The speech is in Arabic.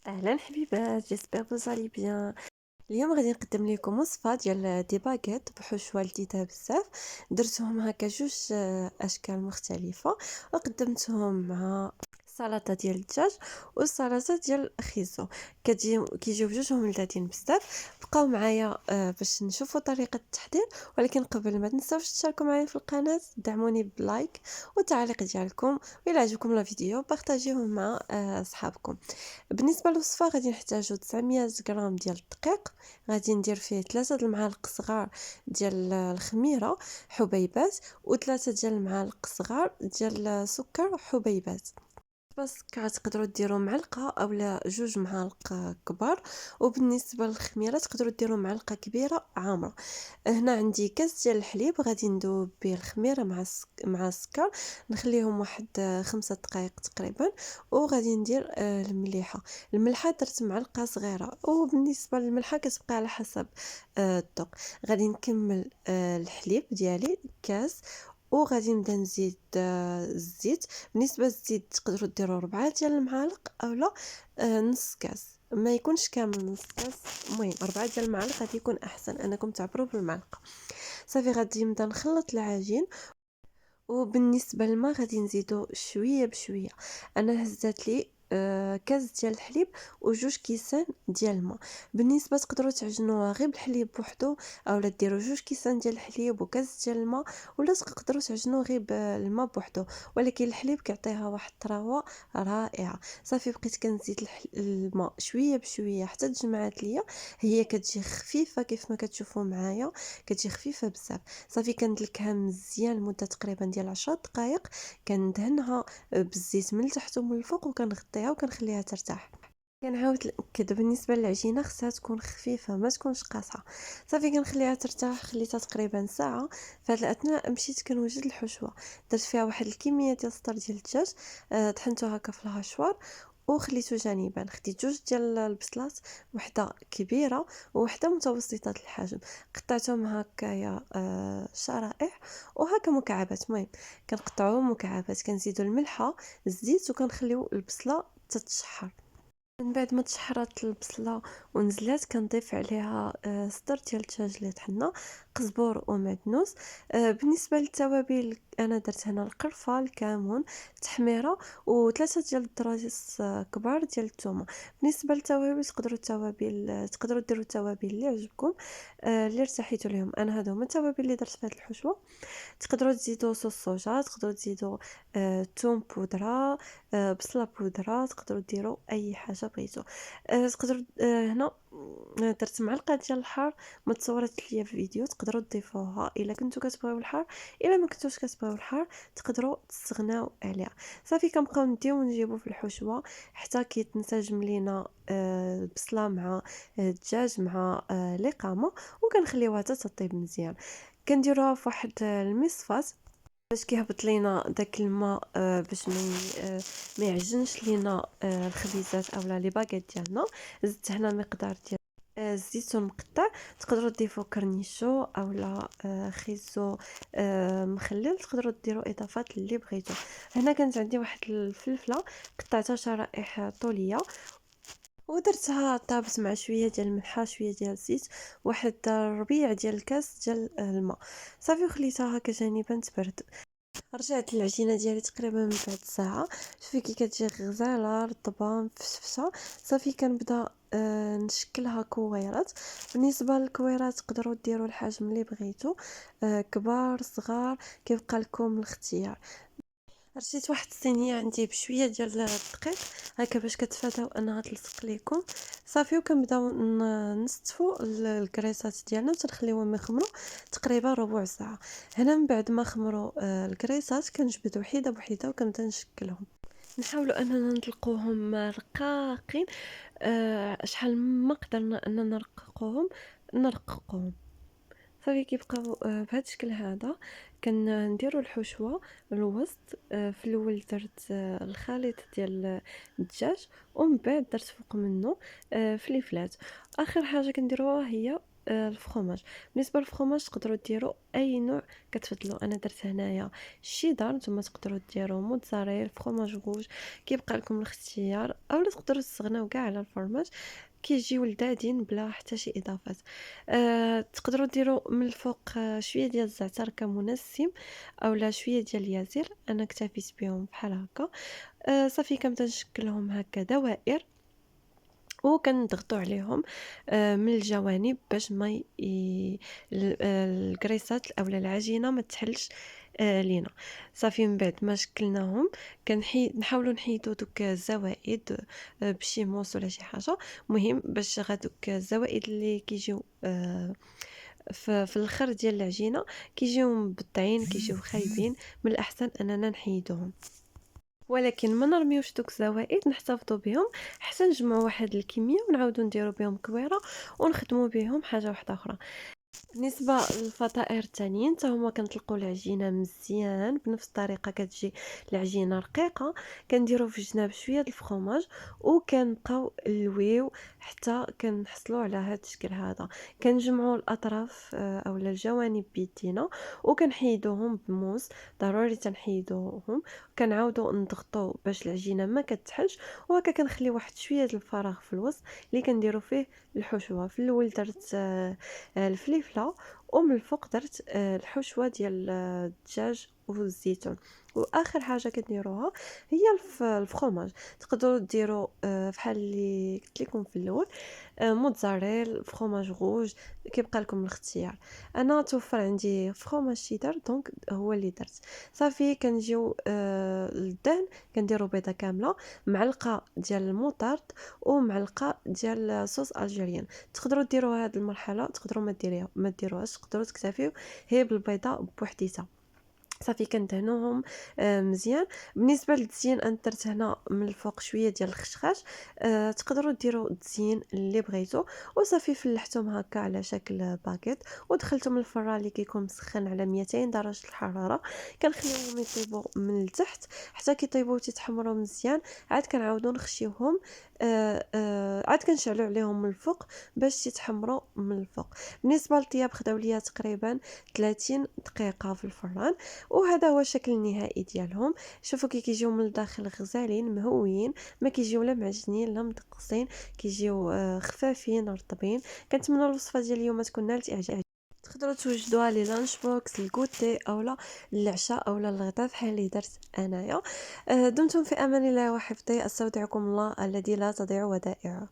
اهلا حبيبات، جيسبر فوز علي بيان. اليوم غادي نقدم لكم وصفه ديال دي باغيت بحشوه لذيذه بزاف. درتهم هكا جوج اشكال مختلفه، وقدمتهم مع سلطه ديال الدجاج والسلطه ديال الخيزو. كيجيو بجوجهم لذاذين بزاف. بقاو معايا باش نشوفوا طريقه التحضير، ولكن قبل ما تنساوش تشاركوا معايا في القناه، دعموني بلايك والتعليق ديالكم، وإلا عجبكم لا فيديو بارطاجيوه مع اصحابكم. بالنسبه للوصفه غادي نحتاجو 900 غرام ديال الدقيق، غادي ندير فيه 3 المعالق صغار ديال الخميره حبيبات، و3 ديال المعالق صغار ديال السكر حبيبات. بس تقدروا ديروا معلقه اولا جوج معالق كبار. وبالنسبه للخميره تقدروا ديروا معلقه كبيره عامره. هنا عندي كاس ديال الحليب، غادي ندوب به الخميره مع السكر، نخليهم واحد 5 دقائق تقريبا. وغادي ندير الملحه درت معلقه صغيره، وبالنسبه للملحه كتبقى على حسب الذوق. غادي نكمل الحليب ديالي كاس، وغادي نبدا نزيد الزيت. بالنسبه للزيت تقدروا ديروا 4 ديال المعالق اولا نص كاس، ما يكونش كامل نص كاس. المهم 4 ديال المعالق غادي يكون احسن انكم تعبروا بالمعلقه. صافي غادي نبدا نخلط العجين. وبالنسبه للماء غادي نزيدو شويه بشويه. انا هزات لي كاس ديال الحليب وجوج كيسان ديال الماء. بالنسبه تقدروا تعجنوها غير بالحليب بوحدو، اولا ديروا جوج كيسان ديال الحليب وكاس ديال الماء، ولا تقدروا تعجنوه غير بالماء بوحدو، ولكن الحليب كيعطيها واحد الطراوه رائعه. صافي بقيت كنزيد الماء شويه بشويه حتى تجمعات ليا. هي كتجي خفيفه كيف ما كتشوفوا معايا، كتجي خفيفه بزاف. صافي كندلكها مزيان لمده تقريبا ديال 10 دقائق. كندهنها بالزيت من التحت ومن الفوق، وكنغطيها وكنخليها ترتاح. كنعاود ناكد بالنسبه للعجينه خصها تكون خفيفه ما تكونش قاصحه. صافي كنخليها ترتاح، خليتها تقريبا ساعه. في هذه الاثناء مشيت كنوجد الحشوه. درت فيها واحد الكميه ديال الصدر ديال الدجاج، طحنته هكا في الهاشوار وخليته جانبا. خديت جوج ديال البصلات، وحده كبيره وحده متوسطه الحجم، قطعتهم هكايا شرائح وهكا مكعبات. المهم كنقطعوهم مكعبات، كنزيدوا الملحه الزيت وكنخليو البصله تتشحر. من بعد ما تشحرات البصله ونزلات كنضيف عليها صدر ديال الدجاج اللي طحنا، قزبور ومعدنوس. بالنسبه للتوابل انا درت هنا القرفه، الكمون، التحميره، وثلاثه ديال الدراجس كبار ديال الثومه. بالنسبه للتوابل تقدروا ديروا التوابل اللي عجبكم، اللي ارتحيتوا لهم. انا هادو هما التوابل اللي درت في هذه الحشوه. تقدروا تزيدوا صوص صوجا، تقدروا تزيدوا ثوم بودره، بصله بودره، تقدروا ديروا اي حاجه بغيتو. تقدروا هنا درت معلقه ديال الحار ما تصورت ليا في الفيديو، تقدروا تضيفوها الا كنتو كتبغيو الحار. الا ما كنتوش كتبغيو الحار تقدروا تستغناو عليها. صافي كنبقاو نديو ونجيبو في الحشوه حتى كيتنسجم لينا البصله مع الدجاج مع لقامه، وكنخليوها حتى تطيب مزيان. كنديروها في واحد المصفات باش كيهبط لينا داك الماء، باش ما يعجنش لينا الخبيزات اولا لي باغيت ديالنا. زدت هنا مقدار ديال الزيتون مقطع. تقدروا تضيفوا كرنيشو اولا خيزو مخلل، تقدروا ديروا اضافات اللي بغيتو. هنا كانت عندي واحد الفلفله قطعتها شرائح طوليه، ودرتها طابت مع شويه ديال الملحه شويه ديال الزيت، واحد ربيع ديال الكاس ديال الماء. صافي وخليتها هكا جانبا تبرد. رجعت العجينه ديالي تقريبا من بعد ساعه. شوفي كي كتجي غزاله رطبه مفشفشه. صافي كنبدا نشكلها كويرات. بالنسبه للكويرات تقدروا ديروا الحجم اللي بغيتو، كبار صغار كيبقى لكم الاختيار. رشيت واحد الصينيه عندي بشويه ديال الدقيق هكا باش كتفاداو انها تلصق ليكم. صافي وكنبداو نستفوا الكريسات ديالنا وتنخليوهم يخمروا تقريبا ربع ساعه. هنا من بعد ما خمروا الكريسات كنجبد وحيده بوحيده وكنبدا نشكلهم. نحاولوا اننا نطلقوهم رقاقين. شحال ما قدرنا اننا نرققوهم. صافي كيبقاو بهذا الشكل هذا. كنديروا الحشوه الوسط. في الاول درت الخليط ديال الدجاج، ومن بعد درت فوق منه فليفلات. اخر حاجه كنديروها هي الفرomاج. بالنسبة للفرomاج تقدروا ديروا أي نوع كتفضلوا. أنا درت هنايا الشيدر، نتوما تقدروا ديروا موتزاريلا، فرomاج روج، كيبقى لكم الاختيار. أولا تقدروا تستغناو كاع على الفرماج، كيجيو لذاذين بلا حتى شي إضافات. تقدروا ديروا من الفوق شوية ديال الزعتر كمنسم أولا شوية ديال اليازير، أنا اكتفيت بهم بحال هكا. صافي كنبدا نشكلهم هكا دوائر وكنضغطوا عليهم من الجوانب باش ما الكريسات اولا العجينه ما تحلش لينا. صافي من بعد ما شكلناهم نحاولوا نحيدوا دوك الزوائد بشي موس ولا شي حاجه مهم باش غادوك الزوائد اللي كيجيو في الاخر ديال العجينه كيجيو مبطعين كيجيو خايبين. من الاحسن اننا نحيدوهم، ولكن ما نرميوش دوك الزوائد، نحتفظوا بهم حتى نجمعوا واحد الكميه ونعاودوا نديروا بهم كويره ونخدموا بهم حاجه واحده اخرى. بالنسبة للفطائر التانيين حتى هما كنطلقوا العجينة مزيان بنفس الطريقة، كتجي العجينة رقيقة، كنديروا في الجناب شوية د الفرomاج وكنبقاو نلويو حتى كنحصلوا على هذا الشكل هذا. كنجمعوا الاطراف اولا الجوانب بيدينا وكنحيدوهم بموس، ضروري تنحيدوهم، كنعاودوا نضغطوا باش العجينة ما كتحلش، وهكا كنخلي واحد شوية د الفراغ في الوسط اللي كنديروا فيه الحشوه. في الاول درت الفليفله ومن الفوق درت الحشوه ديال الدجاج والزيتون، واخر حاجه كديروها هي الفرomاج. تقدروا ديروا فحال اللي قلت لكم في الاول موتزاريلا، فرomاج روج، كيبقى لكم الاختيار. انا توفر عندي فرomاج شيدر دونك هو اللي درت. صافي كنجيو للدهن كنديروا بيضه كامله، معلقه ديال الموطارد ومعلقه ديال صوص الجيريان. تقدروا ديروا هذه المرحله، تقدروا ما ديروهاش، تقدروا تكتفيو هي بالبيضه بوحديتها. صافي كندهنوهم مزيان. بالنسبه للتزيين انا درت هنا من الفوق شويه ديال الخشخاش، تقدروا ديروا التزيين اللي بغيتو. وصافي فلحتهم هكا على شكل باكيت ودخلتهم الفران اللي كيكون مسخن على 200 درجه الحراره. كنخليوهم يطيبوا من التحت حتى كيطيبوا وتتحمروا مزيان، عاد كنعاودوا نخشيوهم، عاد كنشعلوا عليهم من الفوق باش يتحمروا من الفوق. بالنسبه للطياب خداو ليا تقريبا 30 دقيقه في الفران، وهذا هو الشكل النهائي ديالهم. شوفوا كي كيجيو من الداخل غزالين مهويين، ما كيجيو لا معجنين لا مدقصين، كيجيو خفافين رطبين. كنتمنى الوصفه ديال اليوم تكون نالت اعجاب. تقدروا توجدوها لي لانش بوكس، الكوتي اولا العشاء اولا الغداء بحال اللي درت انايا. دمتم في امان الله وحفظه، استودعكم الله الذي لا تضيع ودائعه.